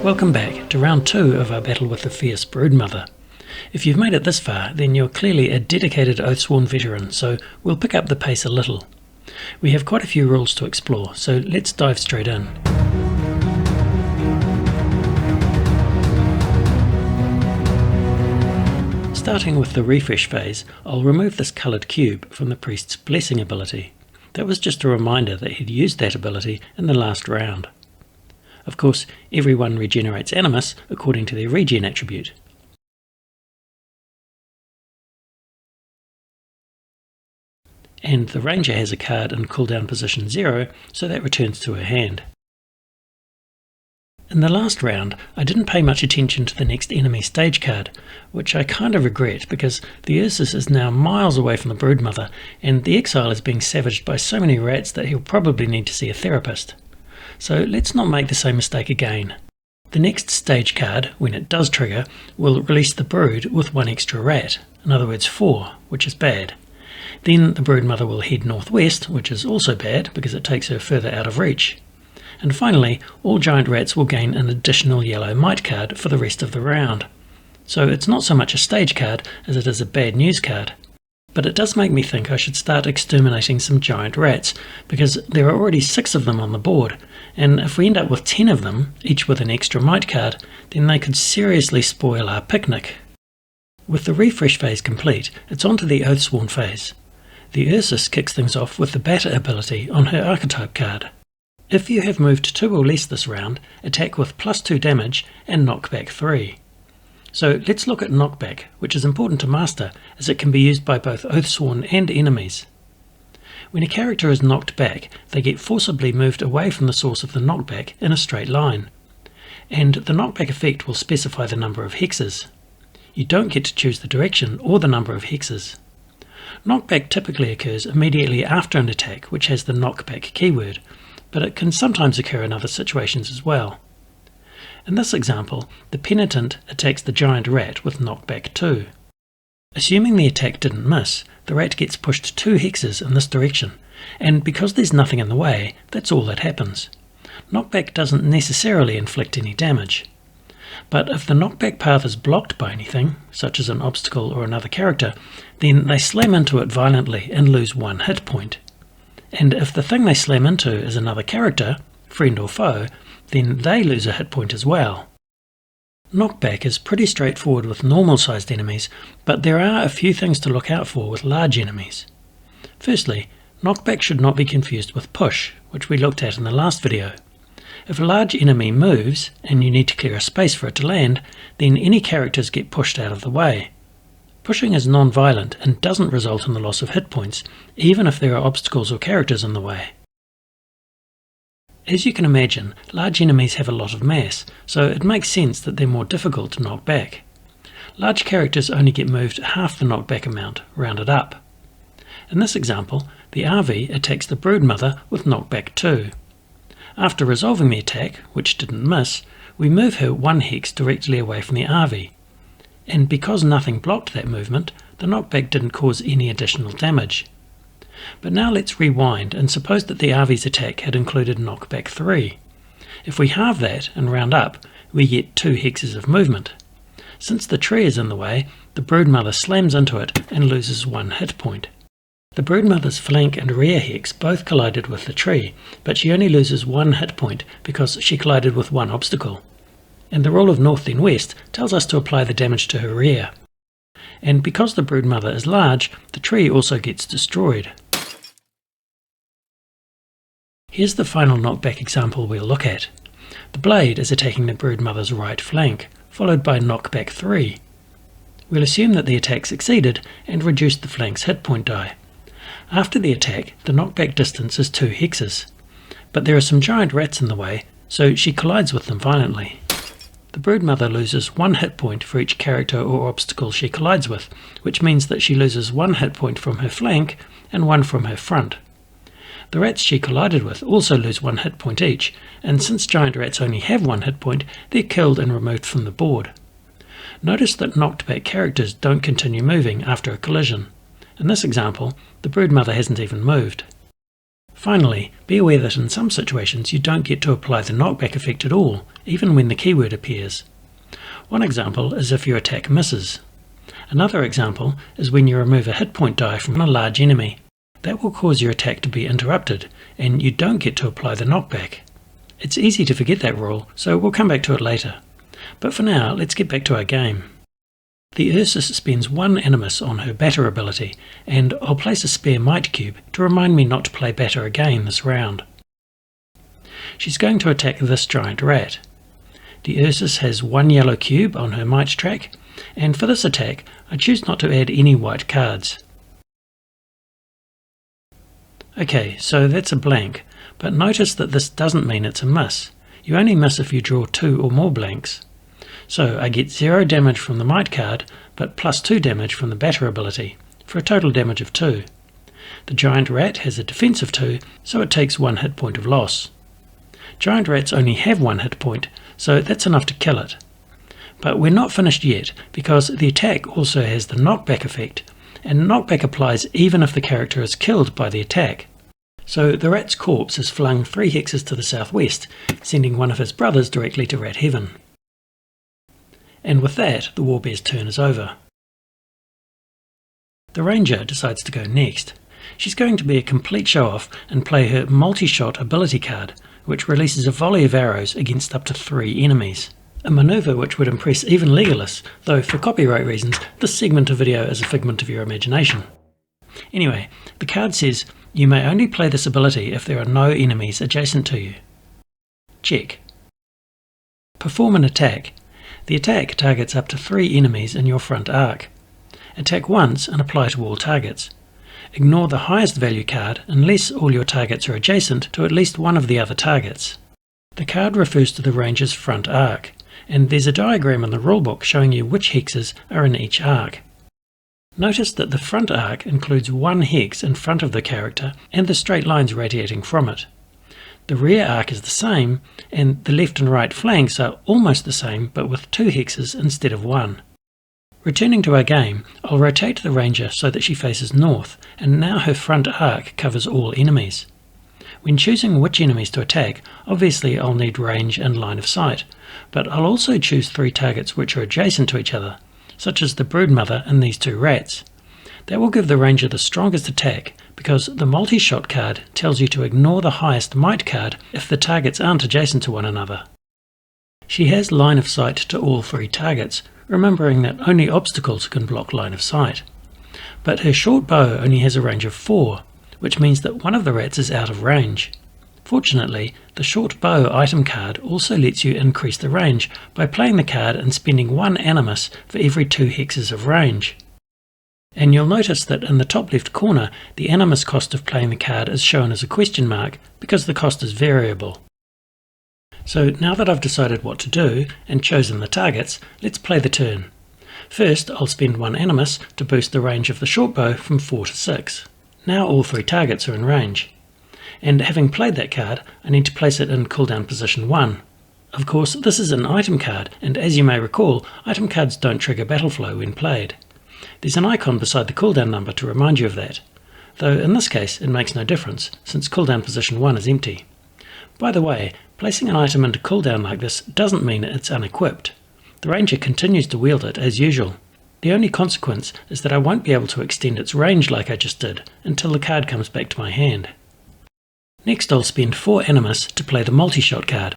Welcome back to round 2 of our battle with the fierce broodmother. If you've made it this far, then you're clearly a dedicated Oathsworn veteran, so we'll pick up the pace a little. We have quite a few rules to explore, so let's dive straight in. Starting with the refresh phase, I'll remove this coloured cube from the priest's blessing ability. That was just a reminder that he'd used that ability in the last round. Of course, everyone regenerates animus according to their regen attribute. And the ranger has a card in cooldown position 0, so that returns to her hand. In the last round, I didn't pay much attention to the next enemy stage card, which I kind of regret because the Ursus is now miles away from the broodmother, and the Exile is being savaged by so many rats that he'll probably need to see a therapist. So let's not make the same mistake again. The next stage card, when it does trigger, will release the brood with 1 extra rat, in other words 4, which is bad. Then the broodmother will head northwest, which is also bad because it takes her further out of reach. And finally, all giant rats will gain an additional yellow mite card for the rest of the round. So it's not so much a stage card as it is a bad news card. But it does make me think I should start exterminating some giant rats, because there are already 6 of them on the board, and if we end up with 10 of them, each with an extra mite card, then they could seriously spoil our picnic. With the refresh phase complete, it's on to the Oathsworn phase. The Ursus kicks things off with the batter ability on her archetype card. If you have moved 2 or less this round, attack with +2 damage and knockback 3. So let's look at knockback, which is important to master as it can be used by both Oathsworn and enemies. When a character is knocked back, they get forcibly moved away from the source of the knockback in a straight line. And the knockback effect will specify the number of hexes. You don't get to choose the direction or the number of hexes. Knockback typically occurs immediately after an attack which has the knockback keyword, but it can sometimes occur in other situations as well. In this example, the penitent attacks the giant rat with knockback 2. Assuming the attack didn't miss, the rat gets pushed 2 hexes in this direction, and because there's nothing in the way, that's all that happens. Knockback doesn't necessarily inflict any damage. But if the knockback path is blocked by anything, such as an obstacle or another character, then they slam into it violently and lose 1 hit point. And if the thing they slam into is another character, friend or foe, then they lose a hit point as well. Knockback is pretty straightforward with normal sized enemies, but there are a few things to look out for with large enemies. Firstly, knockback should not be confused with push, which we looked at in the last video. If a large enemy moves, and you need to clear a space for it to land, then any characters get pushed out of the way. Pushing is non-violent and doesn't result in the loss of hit points, even if there are obstacles or characters in the way. As you can imagine, large enemies have a lot of mass, so it makes sense that they're more difficult to knock back. Large characters only get moved half the knockback amount, rounded up. In this example, the RV attacks the broodmother with knockback 2. After resolving the attack, which didn't miss, we move her 1 hex directly away from the RV. And because nothing blocked that movement, the knockback didn't cause any additional damage. But now let's rewind and suppose that the RV's attack had included knockback 3. If we halve that and round up, we get 2 hexes of movement. Since the tree is in the way, the broodmother slams into it and loses 1 hit point. The broodmother's flank and rear hex both collided with the tree, but she only loses 1 hit point because she collided with 1 obstacle. And the rule of north then west tells us to apply the damage to her rear. And because the broodmother is large, the tree also gets destroyed. Here's the final knockback example we'll look at. The blade is attacking the broodmother's right flank, followed by knockback 3. We'll assume that the attack succeeded and reduced the flank's hit point die. After the attack, the knockback distance is 2 hexes. But there are some giant rats in the way, so she collides with them violently. The broodmother loses 1 hit point for each character or obstacle she collides with, which means that she loses 1 hit point from her flank and 1 from her front. The rats she collided with also lose 1 hit point each, and since giant rats only have 1 hit point, they're killed and removed from the board. Notice that knocked back characters don't continue moving after a collision. In this example, the broodmother hasn't even moved. Finally, be aware that in some situations you don't get to apply the knockback effect at all, even when the keyword appears. One example is if your attack misses. Another example is when you remove a hit point die from a large enemy. That will cause your attack to be interrupted, and you don't get to apply the knockback. It's easy to forget that rule, so we'll come back to it later. But for now, let's get back to our game. The Ursus spends 1 animus on her batter ability, and I'll place a spare might cube to remind me not to play batter again this round. She's going to attack this giant rat. The Ursus has 1 yellow cube on her might track, and for this attack I choose not to add any white cards. Okay, so that's a blank, but notice that this doesn't mean it's a miss. You only miss if you draw 2 or more blanks. So I get 0 damage from the might card, but plus 2 damage from the batter ability, for a total damage of 2. The giant rat has a defense of 2, so it takes 1 hit point of loss. Giant rats only have 1 hit point, so that's enough to kill it. But we're not finished yet, because the attack also has the knockback effect, and knockback applies even if the character is killed by the attack. So the rat's corpse is flung 3 hexes to the southwest, sending one of his brothers directly to rat heaven. And with that, the warbear's turn is over. The ranger decides to go next. She's going to be a complete show-off and play her Multishot ability card, which releases a volley of arrows against up to 3 enemies. A manoeuvre which would impress even legalists, though for copyright reasons, this segment of video is a figment of your imagination. Anyway, the card says, you may only play this ability if there are no enemies adjacent to you. Check. Perform an attack. The attack targets up to 3 enemies in your front arc. Attack once and apply to all targets. Ignore the highest value card unless all your targets are adjacent to at least one of the other targets. The card refers to the ranger's front arc, and there's a diagram in the rulebook showing you which hexes are in each arc. Notice that the front arc includes 1 hex in front of the character and the straight lines radiating from it. The rear arc is the same, and the left and right flanks are almost the same but with 2 hexes instead of 1. Returning to our game, I'll rotate the ranger so that she faces north, and now her front arc covers all enemies. When choosing which enemies to attack, obviously I'll need range and line of sight, but I'll also choose 3 targets which are adjacent to each other, such as the broodmother and these 2 rats. That will give the ranger the strongest attack, because the Multishot card tells you to ignore the highest might card if the targets aren't adjacent to one another. She has line of sight to all 3 targets, remembering that only obstacles can block line of sight. But her short bow only has a range of 4, which means that one of the rats is out of range. Fortunately, the short bow item card also lets you increase the range by playing the card and spending 1 animus for every 2 hexes of range. And you'll notice that in the top left corner, the animus cost of playing the card is shown as a question mark because the cost is variable. So now that I've decided what to do and chosen the targets, let's play the turn. First, I'll spend 1 animus to boost the range of the short bow from 4 to 6. Now all 3 targets are in range. And having played that card, I need to place it in cooldown position 1. Of course, this is an item card, and as you may recall, item cards don't trigger battle flow when played. There's an icon beside the cooldown number to remind you of that, though in this case it makes no difference, since cooldown position 1 is empty. By the way, placing an item into cooldown like this doesn't mean it's unequipped. The ranger continues to wield it as usual. The only consequence is that I won't be able to extend its range like I just did, until the card comes back to my hand. Next I'll spend 4 animus to play the Multishot card.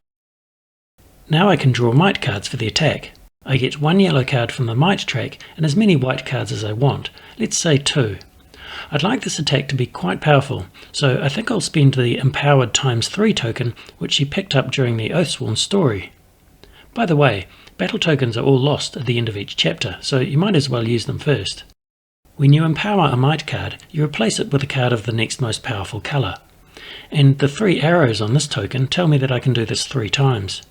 Now I can draw might cards for the attack. I get 1 yellow card from the might track and as many white cards as I want, let's say 2. I'd like this attack to be quite powerful, so I think I'll spend the empowered ×3 token which she picked up during the Oathsworn story. By the way, battle tokens are all lost at the end of each chapter, so you might as well use them first. When you empower a might card, you replace it with a card of the next most powerful colour. And the 3 arrows on this token tell me that I can do this 3 times.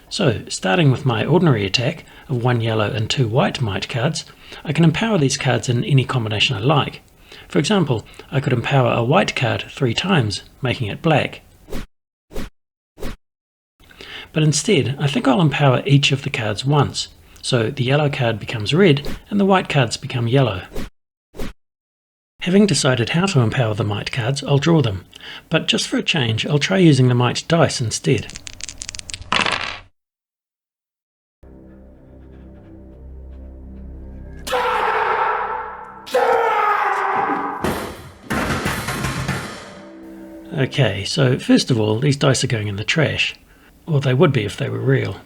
So, starting with my ordinary attack of 1 yellow and 2 white might cards, I can empower these cards in any combination I like. For example, I could empower a white card 3 times, making it black. But instead, I think I'll empower each of the cards once, so the yellow card becomes red and the white cards become yellow. Having decided how to empower the might cards, I'll draw them, but just for a change I'll try using the might dice instead. Okay, so first of all, these dice are going in the trash. Or they would be if they were real.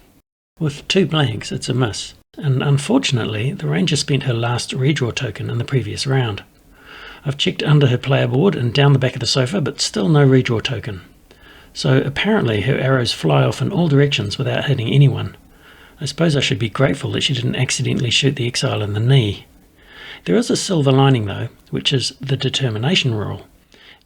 With 2 blanks, it's a miss, and unfortunately the ranger spent her last redraw token in the previous round. I've checked under her player board and down the back of the sofa, but still no redraw token. So apparently her arrows fly off in all directions without hitting anyone. I suppose I should be grateful that she didn't accidentally shoot the Exile in the knee. There is a silver lining though, which is the determination rule.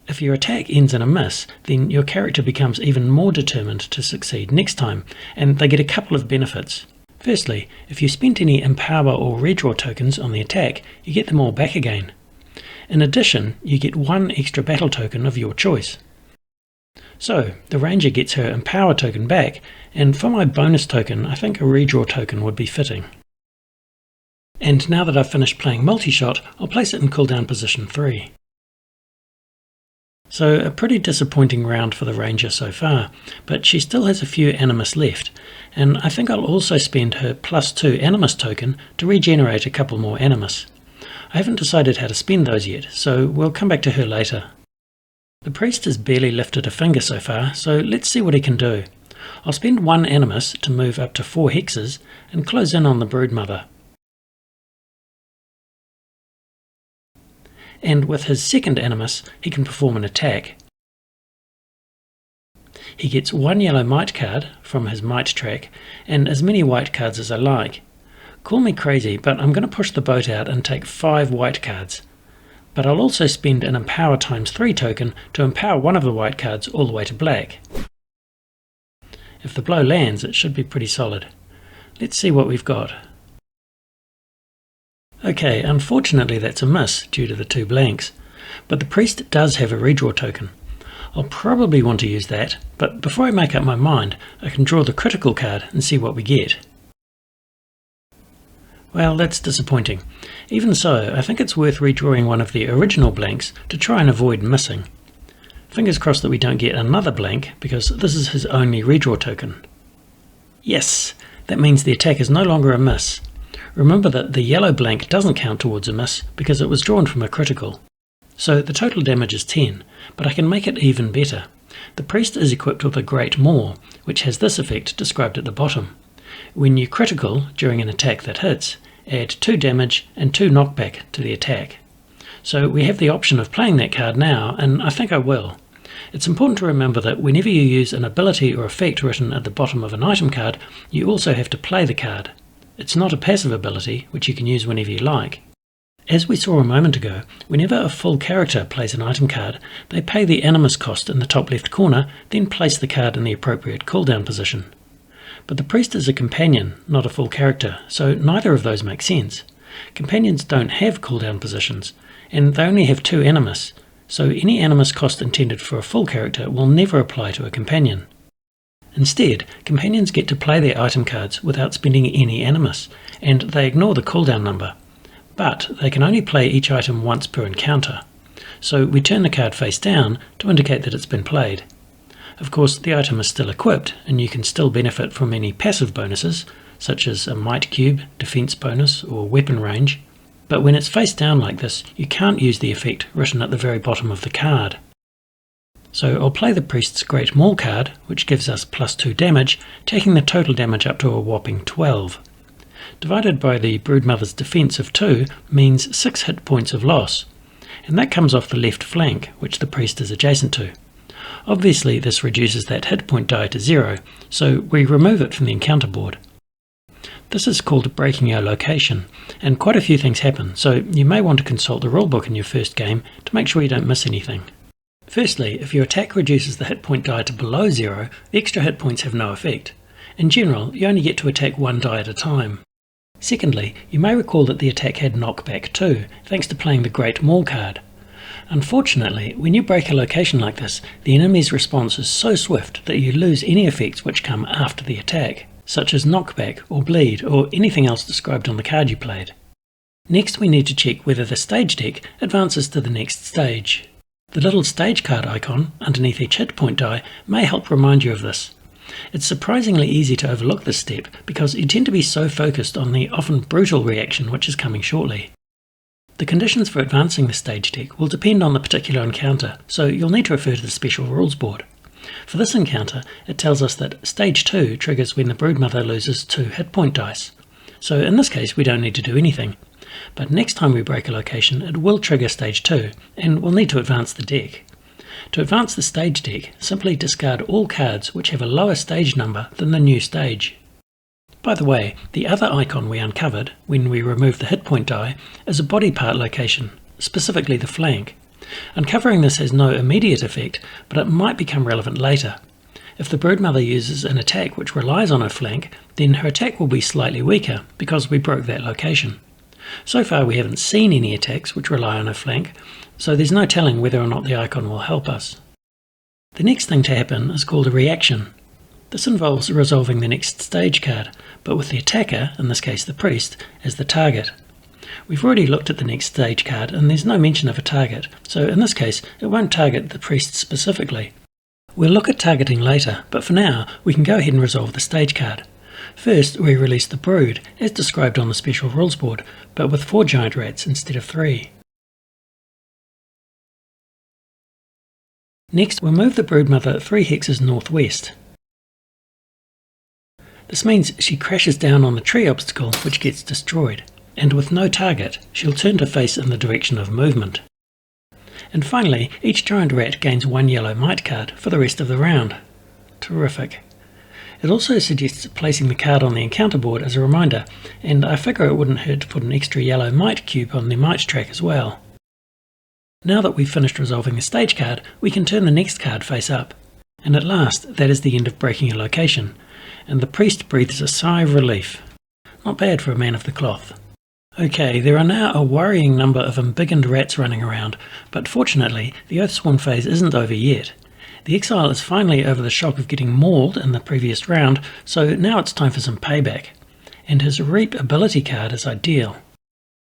If your attack ends in a miss, then your character becomes even more determined to succeed next time, and they get a couple of benefits. Firstly, if you spent any empower or redraw tokens on the attack, you get them all back again. In addition, you get 1 extra battle token of your choice. So, the ranger gets her empower token back, and for my bonus token, I think a redraw token would be fitting. And now that I've finished playing Multishot, I'll place it in cooldown position 3. So a pretty disappointing round for the ranger so far, but she still has a few animus left, and I think I'll also spend her +2 animus token to regenerate a couple more animus. I haven't decided how to spend those yet, so we'll come back to her later. The priest has barely lifted a finger so far, so let's see what he can do. I'll spend 1 animus to move up to 4 hexes and close in on the broodmother. And with his second animus, he can perform an attack. He gets 1 yellow might card from his might track, and as many white cards as I like. Call me crazy, but I'm going to push the boat out and take 5 white cards. But I'll also spend an empower ×3 token to empower one of the white cards all the way to black. If the blow lands, it should be pretty solid. Let's see what we've got. Okay, unfortunately that's a miss due to the 2 blanks, but the priest does have a redraw token. I'll probably want to use that, but before I make up my mind, I can draw the critical card and see what we get. Well, that's disappointing. Even so, I think it's worth redrawing one of the original blanks to try and avoid missing. Fingers crossed that we don't get another blank, because this is his only redraw token. Yes! That means the attack is no longer a miss. Remember that the yellow blank doesn't count towards a miss because it was drawn from a critical. So the total damage is 10, but I can make it even better. The priest is equipped with a Great Maw, which has this effect described at the bottom. When you critical during an attack that hits, add 2 damage and 2 knockback to the attack. So we have the option of playing that card now, and I think I will. It's important to remember that whenever you use an ability or effect written at the bottom of an item card, you also have to play the card. It's not a passive ability, which you can use whenever you like. As we saw a moment ago, whenever a full character plays an item card, they pay the animus cost in the top left corner, then place the card in the appropriate cooldown position. But the priest is a companion, not a full character, so neither of those make sense. Companions don't have cooldown positions, and they only have 2 animus, so any animus cost intended for a full character will never apply to a companion. Instead, companions get to play their item cards without spending any animus, and they ignore the cooldown number. But they can only play each item once per encounter, so we turn the card face down to indicate that it's been played. Of course, the item is still equipped, and you can still benefit from any passive bonuses, such as a might cube, defense bonus, or weapon range, but when it's face down like this, you can't use the effect written at the very bottom of the card. So I'll play the priest's Great Maul card, which gives us +2 damage, taking the total damage up to a whopping 12. Divided by the broodmother's defense of 2 means 6 hit points of loss, and that comes off the left flank, which the priest is adjacent to. Obviously this reduces that hit point die to 0, so we remove it from the encounter board. This is called breaking our location, and quite a few things happen, so you may want to consult the rulebook in your first game to make sure you don't miss anything. Firstly, if your attack reduces the hit point die to below 0, the extra hit points have no effect. In general, you only get to attack 1 die at a time. Secondly, you may recall that the attack had knockback too, thanks to playing the Great Maul card. Unfortunately, when you break a location like this, the enemy's response is so swift that you lose any effects which come after the attack, such as knockback or bleed or anything else described on the card you played. Next we need to check whether the stage deck advances to the next stage. The little stage card icon underneath each hit point die may help remind you of this. It's surprisingly easy to overlook this step because you tend to be so focused on the often brutal reaction which is coming shortly. The conditions for advancing the stage deck will depend on the particular encounter, so you'll need to refer to the special rules board. For this encounter, it tells us that Stage 2 triggers when the Broodmother loses 2 hit point dice. So in this case we don't need to do anything. But next time we break a location it will trigger Stage 2, and we'll need to advance the deck. To advance the stage deck, simply discard all cards which have a lower stage number than the new stage. By the way, the other icon we uncovered when we removed the hit point die is a body part location, specifically the flank. Uncovering this has no immediate effect, but it might become relevant later. If the Broodmother uses an attack which relies on her flank, then her attack will be slightly weaker because we broke that location. So far we haven't seen any attacks which rely on her flank, so there's no telling whether or not the icon will help us. The next thing to happen is called a reaction. This involves resolving the next stage card, but with the attacker, in this case the priest, as the target. We've already looked at the next stage card and there's no mention of a target, so in this case it won't target the priest specifically. We'll look at targeting later, but for now we can go ahead and resolve the stage card. First we release the brood, as described on the special rules board, but with 4 giant rats instead of 3. Next we'll move the Broodmother 3 hexes northwest. This means she crashes down on the tree obstacle which gets destroyed, and with no target she'll turn to face in the direction of movement. And finally, each giant rat gains 1 yellow mite card for the rest of the round. Terrific. It also suggests placing the card on the encounter board as a reminder, and I figure it wouldn't hurt to put an extra yellow mite cube on the mite track as well. Now that we've finished resolving the stage card, we can turn the next card face up. And at last, that is the end of breaking a location, and the priest breathes a sigh of relief. Not bad for a man of the cloth. Okay, there are now a worrying number of embiggened rats running around, but fortunately the Oathsworn phase isn't over yet. The Exile is finally over the shock of getting mauled in the previous round, so now it's time for some payback. And his Reap ability card is ideal.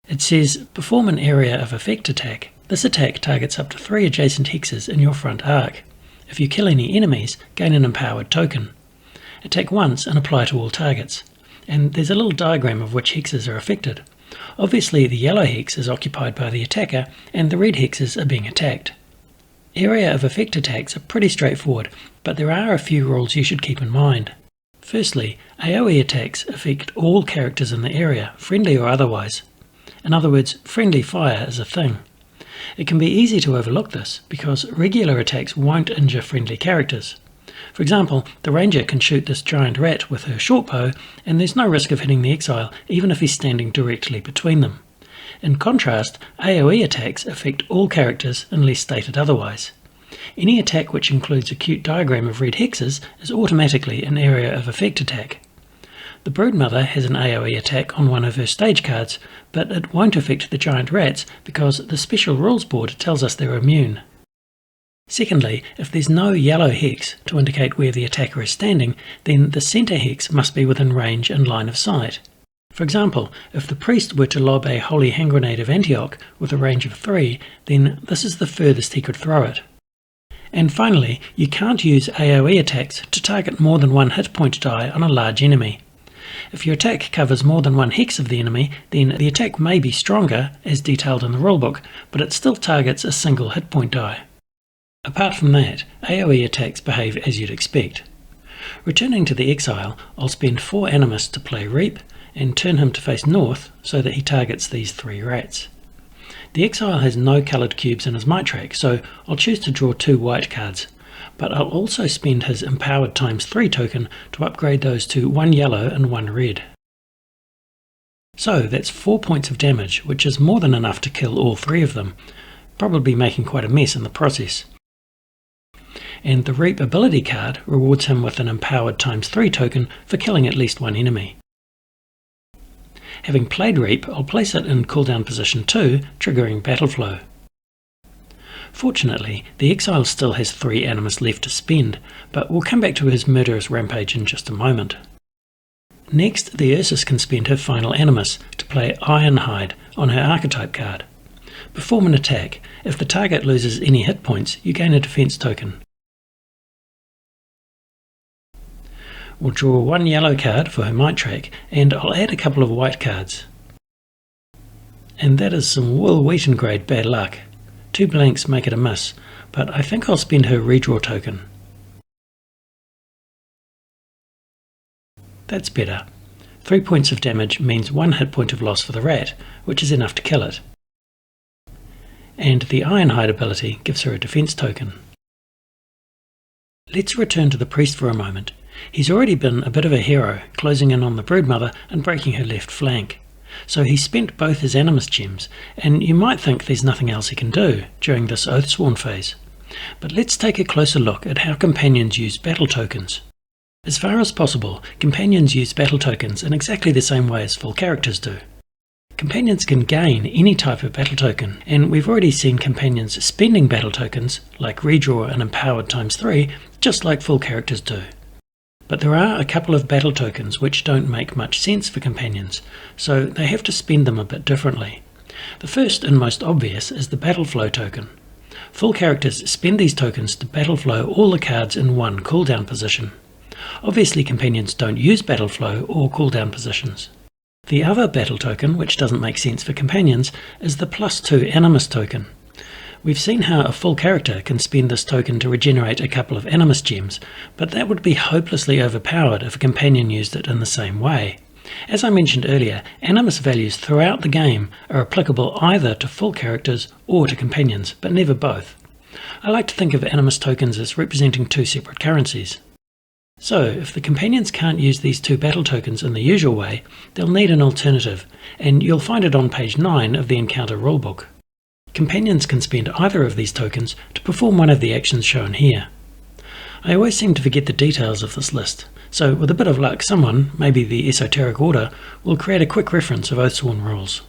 It says, perform an area of effect attack. This attack targets up to 3 adjacent hexes in your front arc. If you kill any enemies, gain an empowered token. Attack once and apply to all targets. And there's a little diagram of which hexes are affected. Obviously the yellow hex is occupied by the attacker and the red hexes are being attacked. Area of effect attacks are pretty straightforward, but there are a few rules you should keep in mind. Firstly, AoE attacks affect all characters in the area, friendly or otherwise. In other words, friendly fire is a thing. It can be easy to overlook this because regular attacks won't injure friendly characters. For example, the ranger can shoot this giant rat with her short bow and there's no risk of hitting the Exile even if he's standing directly between them. In contrast, AoE attacks affect all characters unless stated otherwise. Any attack which includes a cute diagram of red hexes is automatically an area of effect attack. The Broodmother has an AoE attack on one of her stage cards, but it won't affect the giant rats because the special rules board tells us they're immune. Secondly, if there's no yellow hex to indicate where the attacker is standing, then the centre hex must be within range and line of sight. For example, if the priest were to lob a holy hand grenade of Antioch with a range of 3, then this is the furthest he could throw it. And finally, you can't use AoE attacks to target more than 1 hit point die on a large enemy. If your attack covers more than 1 hex of the enemy, then the attack may be stronger, as detailed in the rulebook, but it still targets a single hit point die. Apart from that, AoE attacks behave as you'd expect. Returning to the Exile, I'll spend 4 Animus to play Reap, and turn him to face north so that he targets these 3 rats. The Exile has no coloured cubes in his mite track, so I'll choose to draw 2 white cards, but I'll also spend his empowered ×3 token to upgrade those to 1 yellow and 1 red. So that's 4 points of damage, which is more than enough to kill all 3 of them, probably making quite a mess in the process. And the Reap ability card rewards him with an empowered ×3 token for killing at least 1 enemy. Having played Reap, I'll place it in cooldown position 2, triggering battle flow. Fortunately, the Exile still has 3 Animus left to spend, but we'll come back to his murderous rampage in just a moment. Next, the Ursus can spend her final Animus to play Ironhide, on her archetype card. Perform an attack. If the target loses any hit points, you gain a defense token. We'll draw one yellow card for her might track, and I'll add a couple of white cards. And that is some Will Wheaton grade bad luck. 2 blanks make it a miss, but I think I'll spend her redraw token. That's better. 3 points of damage means 1 hit point of loss for the rat, which is enough to kill it. And the Ironhide ability gives her a defense token. Let's return to the priest for a moment. He's already been a bit of a hero, closing in on the broodmother and breaking her left flank. So he spent both his animus gems, and you might think there's nothing else he can do during this Oathsworn phase. But let's take a closer look at how companions use battle tokens. As far as possible, companions use battle tokens in exactly the same way as full characters do. Companions can gain any type of battle token, and we've already seen companions spending battle tokens, like redraw and empowered ×3, just like full characters do. But there are a couple of battle tokens which don't make much sense for companions, so they have to spend them a bit differently. The first and most obvious is the battle flow token. Full characters spend these tokens to battle flow all the cards in one cooldown position. Obviously companions don't use battle flow or cooldown positions. The other battle token, which doesn't make sense for companions, is the +2 animus token. We've seen how a full character can spend this token to regenerate a couple of animus gems, but that would be hopelessly overpowered if a companion used it in the same way. As I mentioned earlier, animus values throughout the game are applicable either to full characters or to companions, but never both. I like to think of animus tokens as representing 2 separate currencies. So, if the companions can't use these 2 battle tokens in the usual way, they'll need an alternative, and you'll find it on page 9 of the Encounter rulebook. Companions can spend either of these tokens to perform one of the actions shown here. I always seem to forget the details of this list, so with a bit of luck someone, maybe the Esoteric Order, will create a quick reference of Oathsworn rules.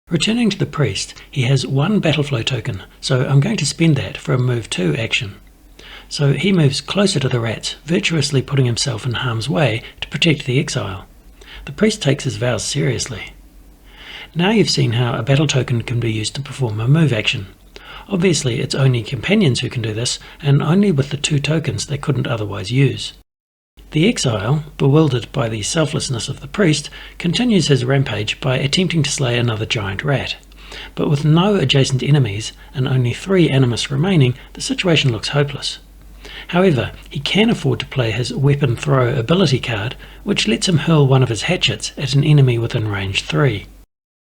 Returning to the priest, he has 1 battleflow token, so I'm going to spend that for a move 2 action. So he moves closer to the rats, virtuously putting himself in harm's way to protect the exile. The priest takes his vows seriously. Now you've seen how a battle token can be used to perform a move action. Obviously it's only companions who can do this, and only with the 2 tokens they couldn't otherwise use. The exile, bewildered by the selflessness of the priest, continues his rampage by attempting to slay another giant rat. But with no adjacent enemies and only 3 animus remaining, the situation looks hopeless. However, he can afford to play his weapon throw ability card, which lets him hurl one of his hatchets at an enemy within range 3.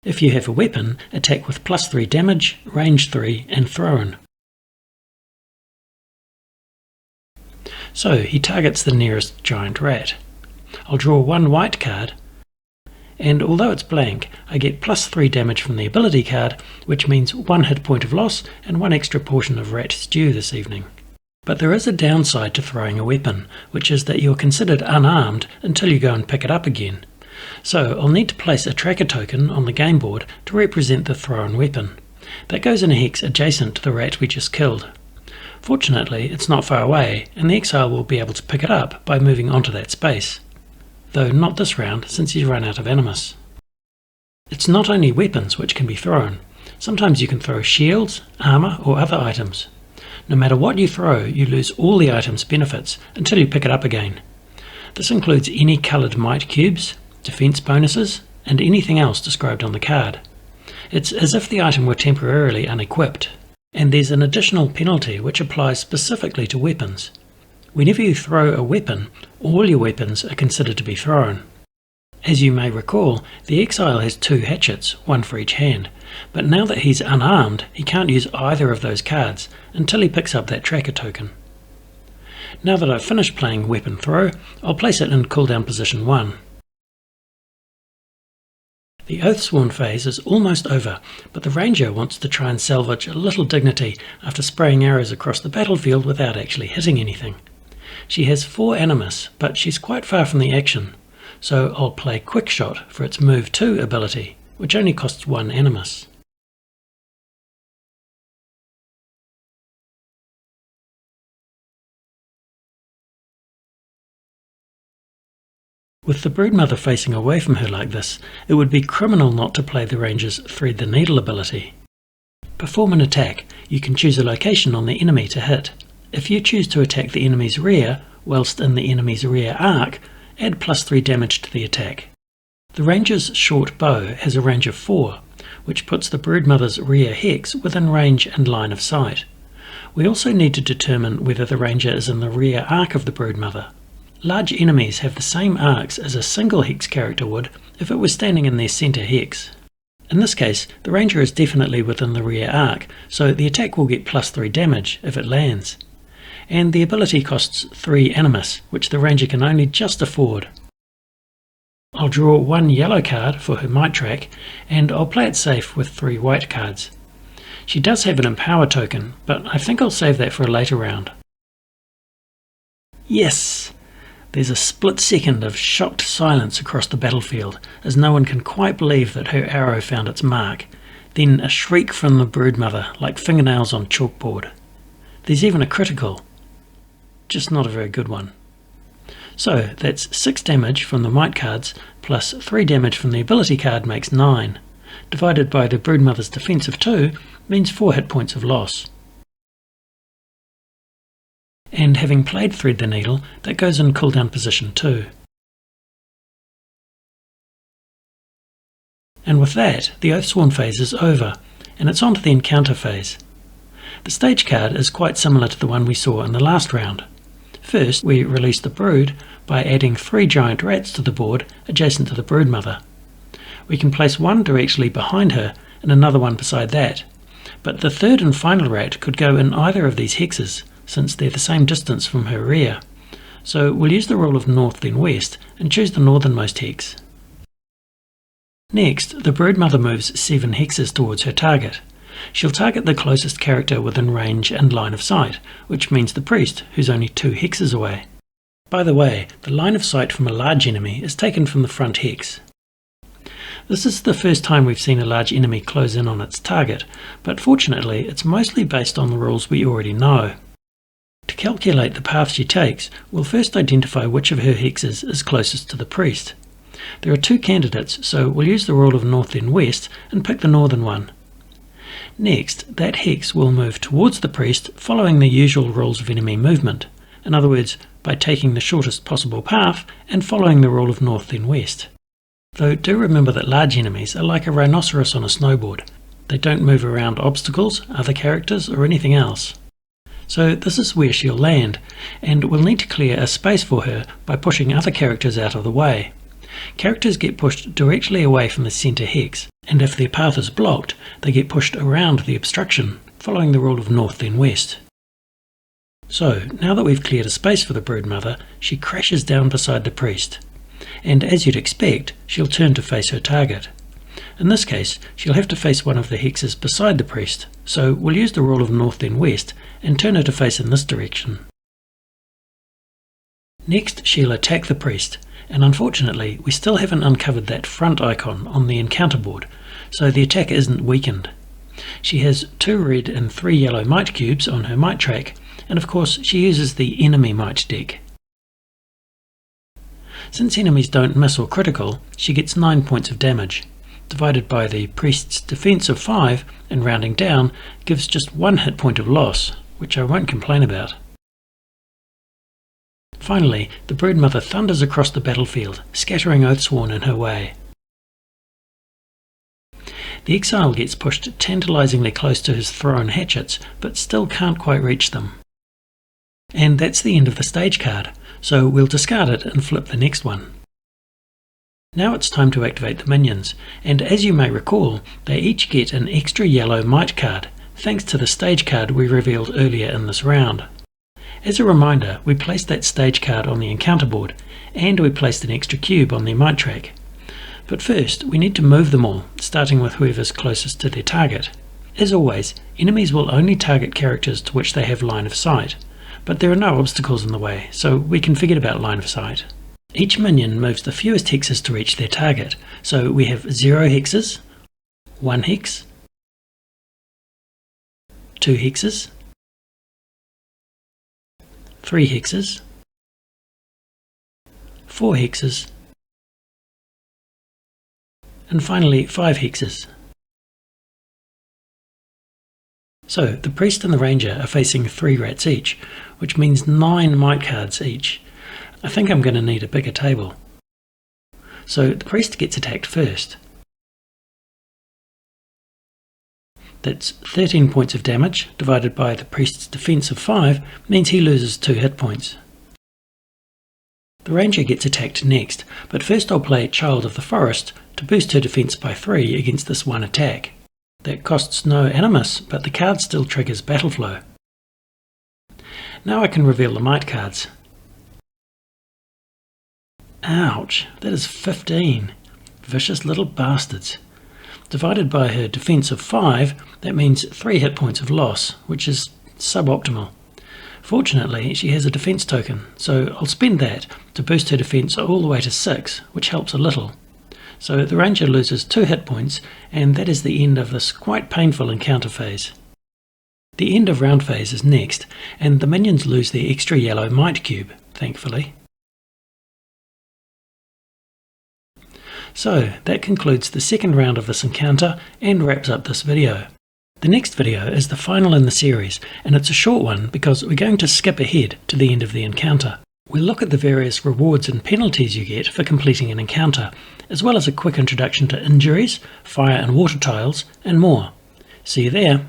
If you have a weapon, attack with +3 damage, range 3 and thrown. So he targets the nearest giant rat. I'll draw 1 white card, and although it's blank, I get +3 damage from the ability card, which means 1 hit point of loss and 1 extra portion of rat stew this evening. But there is a downside to throwing a weapon, which is that you're considered unarmed until you go and pick it up again. So I'll need to place a tracker token on the game board to represent the thrown weapon. That goes in a hex adjacent to the rat we just killed. Fortunately, it's not far away, and the exile will be able to pick it up by moving onto that space. Though not this round, since he's run out of animus. It's not only weapons which can be thrown. Sometimes you can throw shields, armor, or other items. No matter what you throw, you lose all the item's benefits until you pick it up again. This includes any coloured might cubes, defense bonuses, and anything else described on the card. It's as if the item were temporarily unequipped. And there's an additional penalty which applies specifically to weapons. Whenever you throw a weapon, all your weapons are considered to be thrown. As you may recall, the exile has 2 hatchets, 1 for each hand, but now that he's unarmed, he can't use either of those cards until he picks up that tracker token. Now that I've finished playing weapon throw, I'll place it in cooldown position 1. The Oathsworn phase is almost over, but the ranger wants to try and salvage a little dignity after spraying arrows across the battlefield without actually hitting anything. She has 4 animus, but she's quite far from the action, so I'll play Quick Shot for its move 2 ability, which only costs 1 animus. With the broodmother facing away from her like this, it would be criminal not to play the ranger's Thread the Needle ability. Perform an attack. You can choose a location on the enemy to hit. If you choose to attack the enemy's rear, whilst in the enemy's rear arc, add +3 damage to the attack. The ranger's short bow has a range of 4, which puts the broodmother's rear hex within range and line of sight. We also need to determine whether the ranger is in the rear arc of the broodmother. Large enemies have the same arcs as a single hex character would if it was standing in their centre hex. In this case, the ranger is definitely within the rear arc, so the attack will get +3 damage if it lands. And the ability costs 3 animus, which the ranger can only just afford. I'll draw 1 yellow card for her might track, and I'll play it safe with 3 white cards. She does have an empower token, but I think I'll save that for a later round. Yes! There's a split second of shocked silence across the battlefield, as no one can quite believe that her arrow found its mark. Then a shriek from the broodmother, like fingernails on chalkboard. There's even a critical, just not a very good one. So that's 6 damage from the might cards, plus 3 damage from the ability card makes 9. Divided by the broodmother's defense of 2 means 4 hit points of loss. And having played Thread the Needle, that goes in cooldown position too. And with that, the Oathsworn phase is over, and it's on to the encounter phase. The stage card is quite similar to the one we saw in the last round. First, we release the brood by adding 3 giant rats to the board adjacent to the broodmother. We can place one directly behind her and another one beside that, but the third and final rat could go in either of these hexes, since they're the same distance from her rear. So we'll use the rule of north then west and choose the northernmost hex. Next, the broodmother moves 7 hexes towards her target. She'll target the closest character within range and line of sight, which means the priest, who's only 2 hexes away. By the way, the line of sight from a large enemy is taken from the front hex. This is the first time we've seen a large enemy close in on its target, but fortunately it's mostly based on the rules we already know. To calculate the path she takes, we'll first identify which of her hexes is closest to the priest. There are 2 candidates, so we'll use the rule of north then west and pick the northern one. Next, that hex will move towards the priest following the usual rules of enemy movement. In other words, by taking the shortest possible path and following the rule of north then west. Though do remember that large enemies are like a rhinoceros on a snowboard. They don't move around obstacles, other characters or anything else. So this is where she'll land, and we'll need to clear a space for her by pushing other characters out of the way. Characters get pushed directly away from the centre hex, and if their path is blocked, they get pushed around the obstruction, following the rule of north then west. So, now that we've cleared a space for the broodmother, she crashes down beside the priest. And as you'd expect, she'll turn to face her target. In this case, she'll have to face one of the hexes beside the priest, so we'll use the rule of north then west and turn her to face in this direction. Next, she'll attack the priest, and unfortunately we still haven't uncovered that front icon on the encounter board, so the attack isn't weakened. She has 2 red and 3 yellow might cubes on her might track, and of course she uses the enemy might deck. Since enemies don't miss or critical, she gets 9 points of damage. Divided by the priest's defense of 5 and rounding down gives just 1 hit point of loss, which I won't complain about. Finally, the broodmother thunders across the battlefield, scattering Oathsworn in her way. The Exile gets pushed tantalizingly close to his thrown hatchets, but still can't quite reach them. And that's the end of the stage card, so we'll discard it and flip the next one. Now it's time to activate the minions, and as you may recall, they each get an extra yellow might card, thanks to the stage card we revealed earlier in this round. As a reminder, we placed that stage card on the encounter board, and we placed an extra cube on their might track. But first, we need to move them all, starting with whoever's closest to their target. As always, enemies will only target characters to which they have line of sight, but there are no obstacles in the way, so we can forget about line of sight. Each minion moves the fewest hexes to reach their target, so we have 0 hexes, 1 hex, 2 hexes, 3 hexes, 4 hexes, and finally 5 hexes. So the priest and the ranger are facing 3 rats each, which means 9 might cards each. I think I'm going to need a bigger table. So the priest gets attacked first. That's 13 points of damage divided by the priest's defense of 5 means he loses 2 hit points. The ranger gets attacked next, but first I'll play Child of the Forest to boost her defense by 3 against this one attack. That costs no animus, but the card still triggers battle flow. Now I can reveal the might cards. Ouch, that is 15. Vicious little bastards. Divided by her defense of 5, that means 3 hit points of loss, which is suboptimal. Fortunately, she has a defense token, so I'll spend that to boost her defense all the way to 6, which helps a little. So the ranger loses 2 hit points, and that is the end of this quite painful encounter phase. The end of round phase is next, and the minions lose their extra yellow might cube, thankfully. So that concludes the second round of this encounter and wraps up this video. The next video is the final in the series, and it's a short one because we're going to skip ahead to the end of the encounter. We'll look at the various rewards and penalties you get for completing an encounter, as well as a quick introduction to injuries, fire and water tiles, and more. See you there!